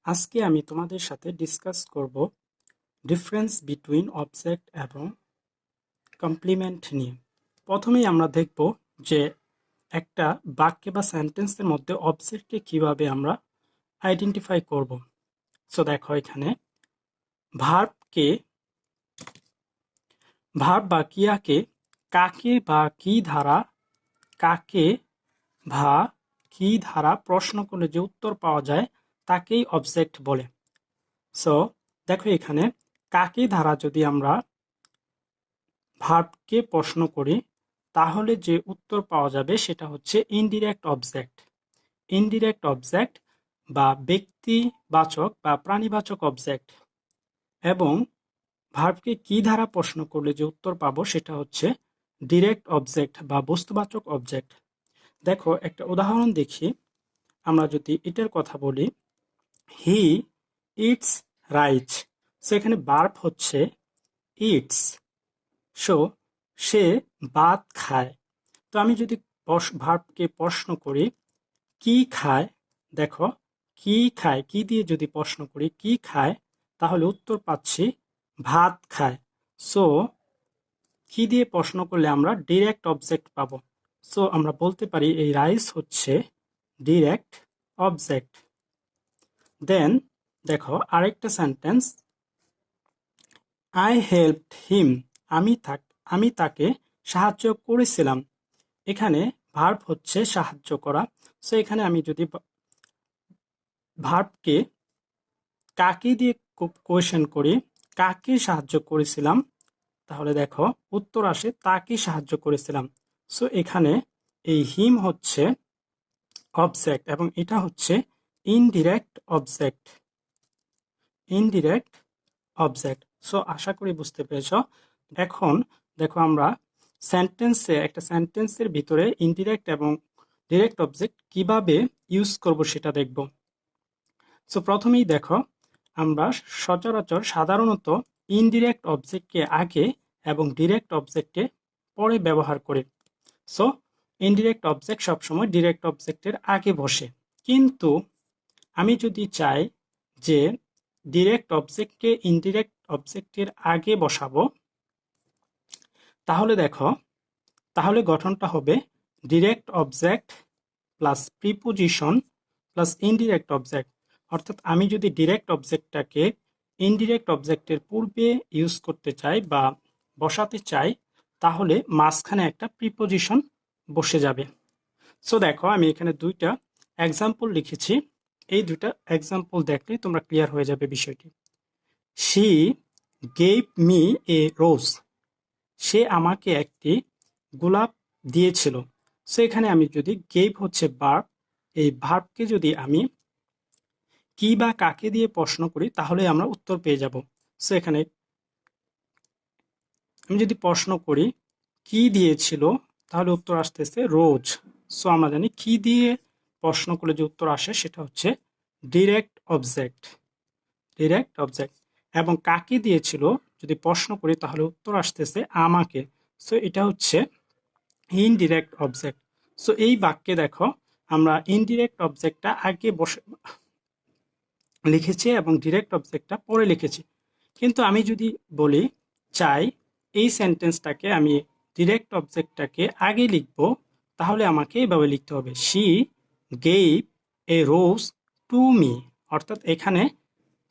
আজকে আমি তোমাদের সাথে ডিসকাস করব ডিফারেন্স বিটুইন অবজেক্ট এবং কমপ্লিমেন্ট নিয়ে। প্রথমেই আমরা দেখব যে একটা বাক্যে বা সেন্টেন্সের মধ্যে অবজেক্টকে কিভাবে আমরা আইডেন্টিফাই করব। সো দেখো এখানে ভার্বকে ভার্ব বা ক্রিয়াকে কাকে বা কি ধারা প্রশ্ন করলে যে উত্তর পাওয়া যায় তাকেই অবজেক্ট বলে। সো দেখো এখানে কাকে ধারা যদি আমরা ভার্বকে প্রশ্ন করি তাহলে যে উত্তর পাওয়া যাবে সেটা হচ্ছে ইনডিরেক্ট অবজেক্ট। ইনডিরেক্ট অবজেক্ট বা ব্যক্তিবাচক বা প্রাণীবাচক অবজেক্ট। এবং ভার্বকে কি ধারা প্রশ্ন করলে যে উত্তর পাবো সেটা হচ্ছে ডিরেক্ট অবজেক্ট বা বস্তুবাচক অবজেক্ট। দেখো একটা উদাহরণ দেখি। আমরা যদি এটার কথা বলি, হি ইটস রাইস। সো এখানে ভার্ব হচ্ছে ইটস। সো সে ভাত খায়। তো আমি যদি ভার্বকে প্রশ্ন করি কি খায়, দেখো কি খায়, কি দিয়ে যদি প্রশ্ন করি কি খায় তাহলে উত্তর পাচ্ছি ভাত খায়। সো কি দিয়ে প্রশ্ন করলে আমরা ডিরেক্ট অবজেক্ট পাবো। সো আমরা বলতে পারি এই রাইস হচ্ছে ডিরেক্ট অবজেক্ট। দেন দেখো আরেকটা সেন্টেন্স, আই হেল্পড হিম। আমি তাকে সাহায্য করেছিলাম। এখানে ভার্ব হচ্ছে সাহায্য করা। সো এখানে আমি যদি ভার্বকে কাকে দিয়ে কোয়েশ্চেন করি, কাকে সাহায্য করেছিলাম, তাহলে দেখো উত্তর আসে তাকে সাহায্য করেছিলাম। সো এখানে এই হিম হচ্ছে অবজেক্ট এবং এটা হচ্ছে indirect object. Indirect object. So আশা করি বুঝতে পেরেছ। এখন দেখো আমরা একটা সেন্টেন্সের ভিতরে ইনডিরেক্ট এবং ডিরেক্ট অবজেক্ট কিভাবে ইউজ করব সেটা দেখব। সো প্রথমেই দেখো আমরা সচরাচর সাধারণত ইনডিরেক্ট অবজেক্টকে আগে এবং ডিরেক্ট অবজেক্টে পরে ব্যবহার করি। সো ইনডিরেক্ট অবজেক্ট সবসময় ডিরেক্ট অবজেক্টের আগে বসে। কিন্তু আমি যদি চাই যে ডিরেক্ট অবজেক্টকে ইনডিরেক্ট অবজেক্টের আগে বসাবো, তাহলে দেখো তাহলে গঠনটা হবে direct object plus preposition plus indirect object. অর্থাৎ আমি যদি ডিরেক্ট অবজেক্টটাকে ইনডিরেক্ট অবজেক্টের পূর্বে ইউজ করতে চাই বা বসাতে চাই তাহলে মাঝখানে একটা প্রিপোজিশন বসে যাবে। সো দেখো আমি এখানে দুইটা এক্সাম্পল লিখেছি। এই দুইটা এক্সাম্পল দেখলে তোমরা ক্লিয়ার হয়ে যাবে বিষয়টি। শি গেভ মি এ রোজ। সে আমাকে একটি গোলাপ দিয়েছিল। সো এখানে আমি যদি গেভ হচ্ছে ভার্ব, এই ভার্বকে যদি আমি কি বা কাকে দিয়ে প্রশ্ন করি তাহলে আমরা উত্তর পেয়ে যাব। সো এখানে আমি যদি প্রশ্ন করি কি দিয়েছিল তাহলে উত্তর আসতেছে রোজ। সো আমরা জানি কি দিয়ে প্রশ্ন করলে যে উত্তর আসে সেটা হচ্ছে ডিরেক্ট অবজেক্ট। Direct object. এবং কাকে দিয়েছিল যদি প্রশ্ন করি তাহলে উত্তর আসতেছে আমাকে। সো এটা হচ্ছে ইনডিরেক্ট অবজেক্ট। সো এই বাক্যে দেখো আমরা ইনডিরেক্ট অবজেক্টটা আগে বসে লিখেছি এবং ডিরেক্ট অবজেক্টটা পরে লিখেছি। কিন্তু আমি যদি বলি চাই এই সেন্টেন্সটাকে আমি ডিরেক্ট অবজেক্টটাকে আগে লিখব, তাহলে আমাকে এভাবে লিখতে হবে she gave a rose to me. অর্থাৎ এখানে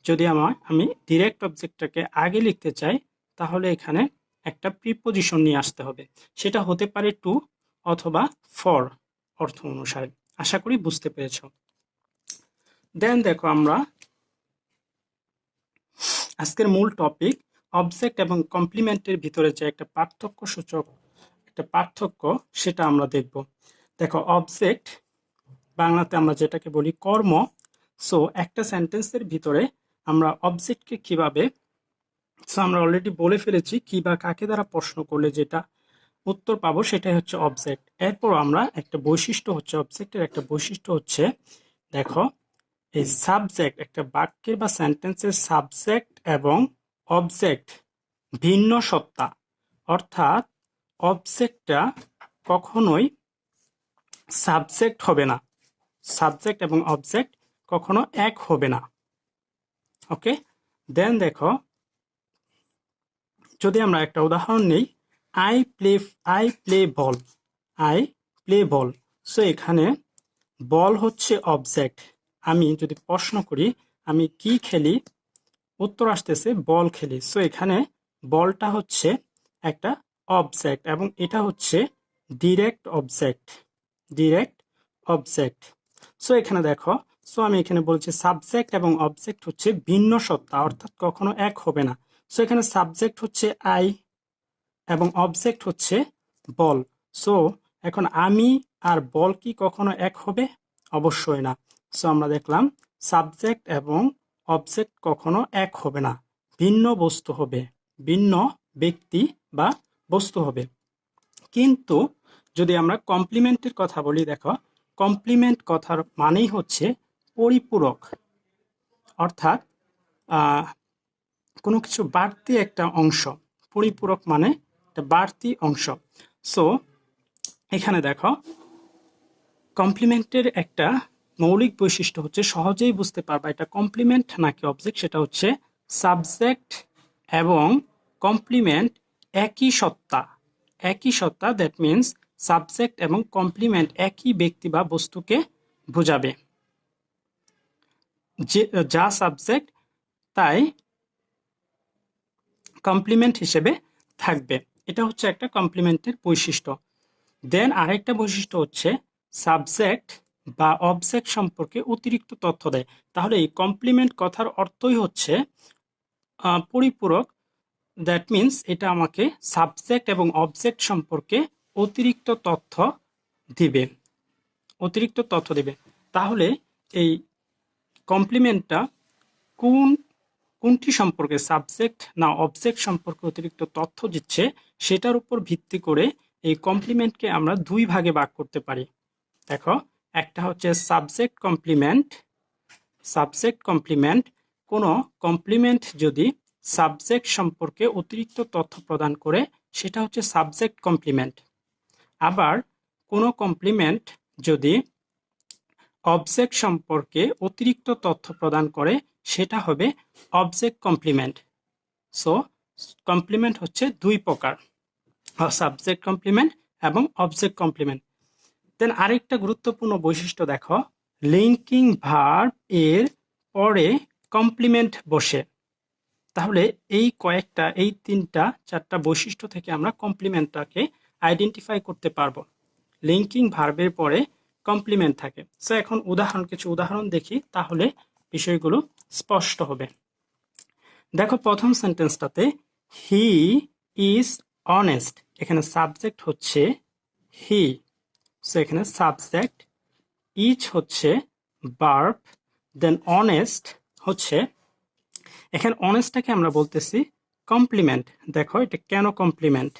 যদি আমি ডিরেক্ট অবজেক্টটাকে আগে লিখতে চাই তাহলে এখানে একটা প্রিপোজিশন নিয়ে আসতে হবে। সেটা হতে পারে টু অথবা ফর অর্থ অনুসারে। আশা করি বুঝতে পেরেছ। দেন দেখো আমরা আজকের মূল টপিক অবজেক্ট এবং কমপ্লিমেন্টের ভিতরে যে একটা পার্থক্য সেটা আমরা দেখব। দেখো অবজেক্ট বাংলাতে আমরা যেটাকে বলি কর্ম। সো একটা সেন্টেন্সের ভিতরে আমরা অবজেক্টকে কিভাবে, সো আমরা অলরেডি বলে ফেলেছি কি বা কাকে দ্বারা প্রশ্ন করলে যেটা উত্তর পাবো সেটাই হচ্ছে অবজেক্ট। এরপর আমরা একটা বৈশিষ্ট্য হচ্ছে অবজেক্টের একটা বৈশিষ্ট্য হচ্ছে দেখো এই সাবজেক্ট, একটা বাক্যের বা সেন্টেন্সের সাবজেক্ট এবং অবজেক্ট ভিন্ন সত্তা। অর্থাৎ অবজেক্টটা কখনোই সাবজেক্ট হবে না। সাবজেক্ট এবং অবজেক্ট কখনো এক হবে না। ওকে, দেন দেখো যদি আমরা একটা উদাহরণ নেই, I play ball, I play ball. So এখানে বল হচ্ছে অবজেক্ট। আমি যদি প্রশ্ন করি আমি কি খেলি, উত্তর আসতেছে বল খেলি। সো এখানে বলটা হচ্ছে একটা অবজেক্ট এবং এটা হচ্ছে direct object, direct object. So এখানে দেখো, সো আমি এখানে বলছি সাবজেক্ট এবং অবজেক্ট হচ্ছে ভিন্ন সত্তা, অর্থাৎ কখনো এক হবে না। সো এখানে সাবজেক্ট হচ্ছে আই এবং অবজেক্ট হচ্ছে বল। সো এখন আমি আর বল কি কখনো এক হবে? অবশ্যই না। সো আমরা দেখলাম সাবজেক্ট এবং অবজেক্ট কখনো এক হবে না, ভিন্ন বস্তু হবে, ভিন্ন ব্যক্তি বা বস্তু হবে। কিন্তু যদি আমরা কমপ্লিমেন্টের কথা বলি, দেখো কমপ্লিমেন্ট কথার মানেই হচ্ছে পরিপূরক, অর্থাৎ কোনো কিছু বাড়তি একটা অংশ। পরিপূরক মানে একটা বাড়তি অংশ। সো এখানে দেখো কমপ্লিমেন্টের একটা মৌলিক বৈশিষ্ট্য হচ্ছে, সহজেই বুঝতে পারবা এটা কমপ্লিমেন্ট নাকি অবজেক্ট, সেটা হচ্ছে সাবজেক্ট এবং কমপ্লিমেন্ট একই সত্তা, একই সত্তা। দ্যাট মিনস সাবজেক্ট এবং কমপ্লিমেন্ট একই ব্যক্তি বা বস্তুকে বোঝাবে, যে যা সাবজেক্ট তাই কমপ্লিমেন্ট হিসেবে থাকবে। এটা হচ্ছে একটা কমপ্লিমেন্টের বৈশিষ্ট্য। দেন আরেকটা বৈশিষ্ট্য হচ্ছে সাবজেক্ট বা অবজেক্ট সম্পর্কে অতিরিক্ত তথ্য দেয়। তাহলে এই কমপ্লিমেন্ট কথার অর্থই হচ্ছে পরিপূরক। দ্যাট মিনস এটা আমাকে সাবজেক্ট এবং অবজেক্ট সম্পর্কে অতিরিক্ত তথ্য দিবে, অতিরিক্ত তথ্য দিবে। তাহলে এই কমপ্লিমেন্টটা কোনটি সম্পর্কে, সাবজেক্ট না অবজেক্ট সম্পর্কে অতিরিক্ত তথ্য দিচ্ছে, সেটার উপর ভিত্তি করে এই কমপ্লিমেন্টকে আমরা দুই ভাগে ভাগ করতে পারি। দেখো একটা হচ্ছে সাবজেক্ট কমপ্লিমেন্ট। সাবজেক্ট কমপ্লিমেন্ট, কোনো কমপ্লিমেন্ট যদি সাবজেক্ট সম্পর্কে অতিরিক্ত তথ্য প্রদান করে সেটা হচ্ছে সাবজেক্ট কমপ্লিমেন্ট। আবার কোনো কমপ্লিমেন্ট যদি অবজেক্ট সম্পর্কে অতিরিক্ত তথ্য প্রদান করে সেটা হবে অবজেক্ট কমপ্লিমেন্ট। সো কমপ্লিমেন্ট হচ্ছে দুই প্রকার, সাবজেক্ট কমপ্লিমেন্ট এবং অবজেক্ট কমপ্লিমেন্ট। দেন আরেকটা গুরুত্বপূর্ণ বৈশিষ্ট্য দেখো, লিঙ্কিং ভার্ব এর পরে কমপ্লিমেন্ট বসে। তাহলে এই কয়েকটা, এই তিনটা চারটা বৈশিষ্ট্য থেকে আমরা কমপ্লিমেন্টটাকে আইডেন্টিফাই করতে পারবো। লিঙ্কিং ভার্বের পরে কমপ্লিমেন্ট থাকে। সো এখন কিছু উদাহরণ দেখি, তাহলে বিষয়গুলো স্পষ্ট হবে। দেখো প্রথম সেন্টেন্সটাতে হি ইজ অনেস্ট, এখানে সাবজেক্ট হচ্ছে হি। সো এখানে সাবজেক্ট, ইজ হচ্ছে ভার্ব, দেন অনেস্ট হচ্ছে, এখানে অনেস্টটাকে আমরা বলতেছি কমপ্লিমেন্ট। দেখো এটা কেন কমপ্লিমেন্ট,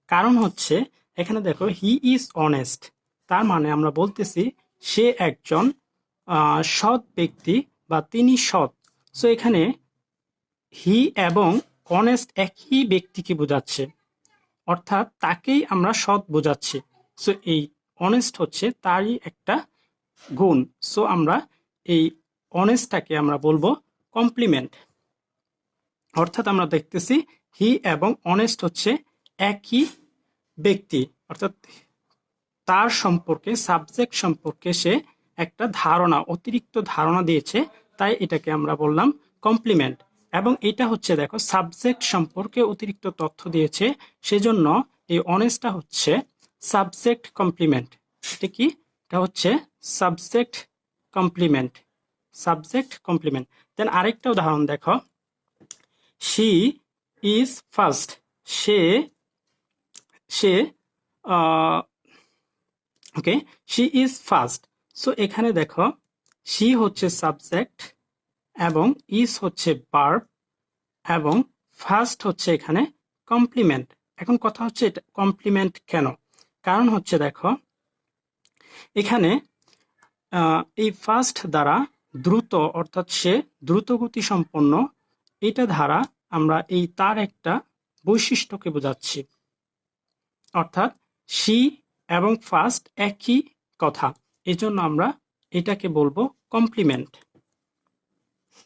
কারণ হচ্ছে এখানে দেখো হি ইজ অনেস্ট, তার মানে আমরা বলতেছি সে একজন সৎ ব্যক্তি বা তিনি সৎ। সো এখানে হি এবং অনেস্ট একই ব্যক্তিকে বোঝাচ্ছে, অর্থাৎ তাকেই আমরা সৎ বোঝাচ্ছি। সো এই অনেস্ট হচ্ছে তারই একটা গুণ। সো আমরা এই অনেস্টটাকে আমরা বলবো কমপ্লিমেন্ট। অর্থাৎ আমরা দেখতেছি হি এবং অনেস্ট হচ্ছে একই ব্যক্তি, অর্থাৎ তার সম্পর্কে, সাবজেক্ট সম্পর্কে সে একটা ধারণা, অতিরিক্ত ধারণা দিয়েছে, তাই এটাকে আমরা বললাম কমপ্লিমেন্ট। এবং এটা হচ্ছে দেখো সাবজেক্ট সম্পর্কে অতিরিক্ত তথ্য দিয়েছে, সেজন্য এই অনেস্টটা হচ্ছে সাবজেক্ট কমপ্লিমেন্ট। এটা কি? এটা হচ্ছে সাবজেক্ট কমপ্লিমেন্ট, সাবজেক্ট কমপ্লিমেন্ট। দেন আরেকটা উদাহরণ দেখো, she is first, say say okay, she is first. So এখানে দেখো শি হচ্ছে সাবজেক্ট এবং ইজ হচ্ছে ভার্ব এবং ফার্স্ট হচ্ছে এখানে কমপ্লিমেন্ট। এখন কথা হচ্ছে এটা কমপ্লিমেন্ট কেন? কারণ হচ্ছে দেখো এখানে এই ফার্স্ট দ্বারা দ্রুত, অর্থাৎ সে দ্রুতগতি সম্পন্ন, এটা দ্বারা আমরা এই তার একটা বৈশিষ্ট্যকে বোঝাচ্ছি। অর্থাৎ শি এবং ফার্স্ট একই কথা, এই জন্য আমরা এটাকে বলবো কমপ্লিমেন্ট।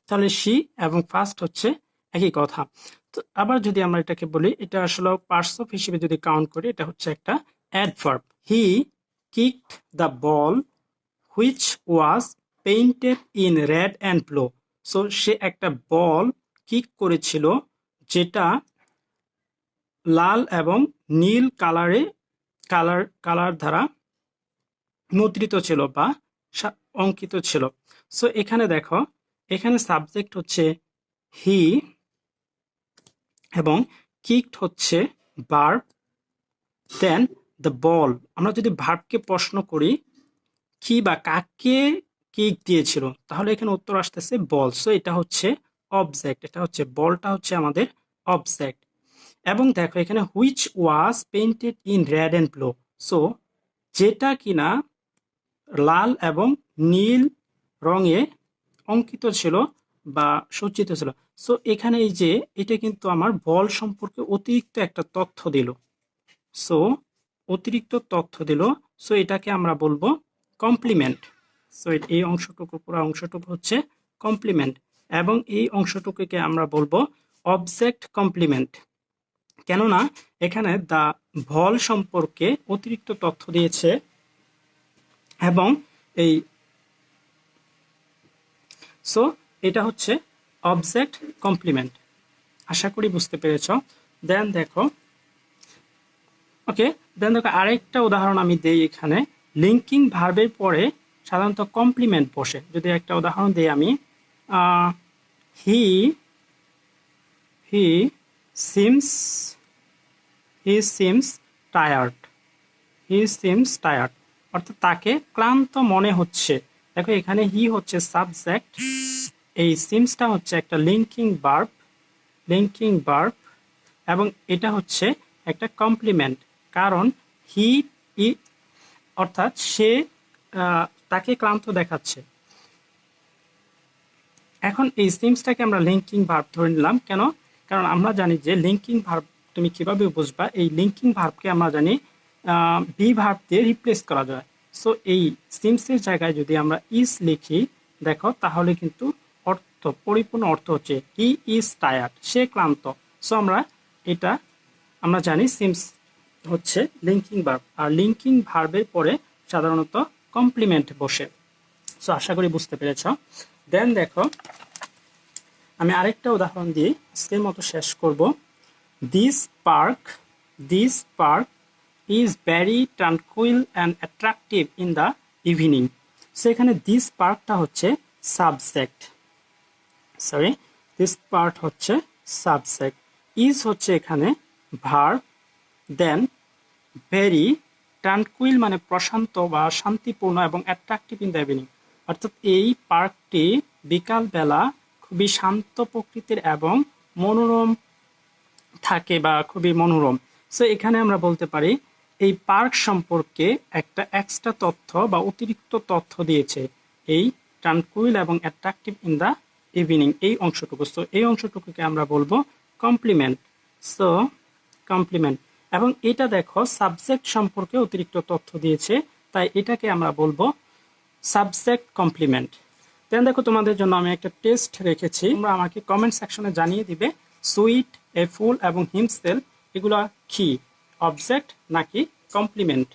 তাহলে শি এবং ফার্স্ট হচ্ছে একই কথা। তো আবার যদি আমরা এটাকে বলি, এটা আসলে পার্টস অফ হিসেবে যদি কাউন্ট করি, এটা হচ্ছে একটা adverb. He kicked the ball which was painted in red and blue. So সে একটা বল কিক করেছিল যেটা লাল এবং নীল কালার দ্বারা মুদ্রিত ছিল বা অঙ্কিত ছিল। সো এখানে দেখো, এখানে সাবজেক্ট হচ্ছে হি এবং কিকড হচ্ছে ভার্ব, দেন দ্য বল। আমরা যদি ভার্বকে প্রশ্ন করি কি বা কাকে কিক দিয়েছিল, তাহলে এখানে উত্তর আসতেছে বল। সো এটা হচ্ছে অবজেক্ট, এটা হচ্ছে বলটা হচ্ছে আমাদের অবজেক্ট। এবং দেখো এখানে which was painted in red and blue. So যেটা কিনা লাল এবং নীল রঙে অঙ্কিত ছিল বা সজ্জিত ছিল। সো এখানে এই যে এটা কিন্তু আমার বল সম্পর্কে অতিরিক্ত একটা তথ্য দিল। সো অতিরিক্ত তথ্য দিল, সো এটাকে আমরা বলবো কমপ্লিমেন্ট। সো এই অংশটুকু, পুরো অংশটুকু হচ্ছে কমপ্লিমেন্ট, এবং এই অংশটুকুকে আমরা বলবো অবজেক্ট কমপ্লিমেন্ট। কেননা এখানে দা ভল সম্পর্কে অতিরিক্ত তথ্য দিয়েছে এবং এই সো এটা হচ্ছে অবজেক্ট কমপ্লিমেন্ট। আশা করি বুঝতে পেরেছ। দেন দেখো আরেকটা উদাহরণ আমি দেই এখানে। লিঙ্কিং ভার্বের পরে সাধারণত কমপ্লিমেন্ট বসে। যদি একটা উদাহরণ দেই আমি, he he seems he seems tired, he seems tired, অর্থাৎ তাকে ক্লান্ত মনে হচ্ছে। দেখো এখানে হি হচ্ছে সাবজেক্ট, এই সিমসটা হচ্ছে একটা লিঙ্কিং ভার্ব এবং এটা হচ্ছে একটা কমপ্লিমেন্ট। কারণ হি অর্থাৎ সে তাকে ক্লান্ত দেখাচ্ছে। এখন এই সিমসটাকে আমরা লিঙ্কিং ভার্ব ধরে নিলাম। কেন? কারণ আমরা জানি যে লিঙ্কিং ভার্ব তুমি কিভাবে বুঝবা, এই লিঙ্কিং ভার্বকে আমরা জানি বি ভার্ব দিয়ে রিপ্লেস করা যায়। সো এই সিমসের জায়গায় যদি আমরা ইজ লিখি, দেখো তাহলে কিন্তু পরিপূর্ণ অর্থ হচ্ছে হি ইজ টায়ার্ড, সে ক্লান্ত। সো আমরা জানি সিমস হচ্ছে লিঙ্কিং ভার্ব, আর লিঙ্কিং ভার্বের পরে সাধারণত কমপ্লিমেন্ট বসে। সো আশা করি বুঝতে পেরেছ। দেন দেখো আমি আরেকটা উদাহরণ দিয়ে আজকের মতো শেষ করব। This park is very tranquil and attractive in the evening. So এখানে দিস পার্কটা হচ্ছে সাবজেক্ট, দিস পার্ক হচ্ছে সাবজেক্ট, ইজ হচ্ছে এখানে ভার্ব, দেন ভেরি ট্রানকুইল মানে প্রশান্ত বা শান্তিপূর্ণ এবং অ্যাট্রাকটিভ ইন দ্য ইভিনিং, অর্থাৎ এই পার্কটি বিকালবেলা খুবই শান্ত প্রকৃতির এবং মনোরম থাকে বা খুবই মনোরম। সো এখানে আমরা বলতে পারি এই পার্ক সম্পর্কে একটা এক্সট্রা তথ্য বা অতিরিক্ত তথ্য দিয়েছে এই ট্রানকুইল এবং অ্যাট্রাকটিভ ইন দ্য ইভিনিং এই অংশটুকু। সো এই অংশটুকুকে আমরা বলবো কমপ্লিমেন্ট। সো কমপ্লিমেন্ট, এবং এটা দেখো সাবজেক্ট সম্পর্কে অতিরিক্ত তথ্য দিয়েছে, তাই এটাকে আমরা বলবো সাবজেক্ট কমপ্লিমেন্ট। দেন দেখো তোমাদের জন্য আমি একটা টেস্ট রেখেছি, তোমরা আমাকে কমেন্ট সেকশনে জানিয়ে দিবে সুইট, এ ফুল এবং হিমসেল এগুলা কি, অবজেক্ট নাকি কমপ্লিমেন্ট।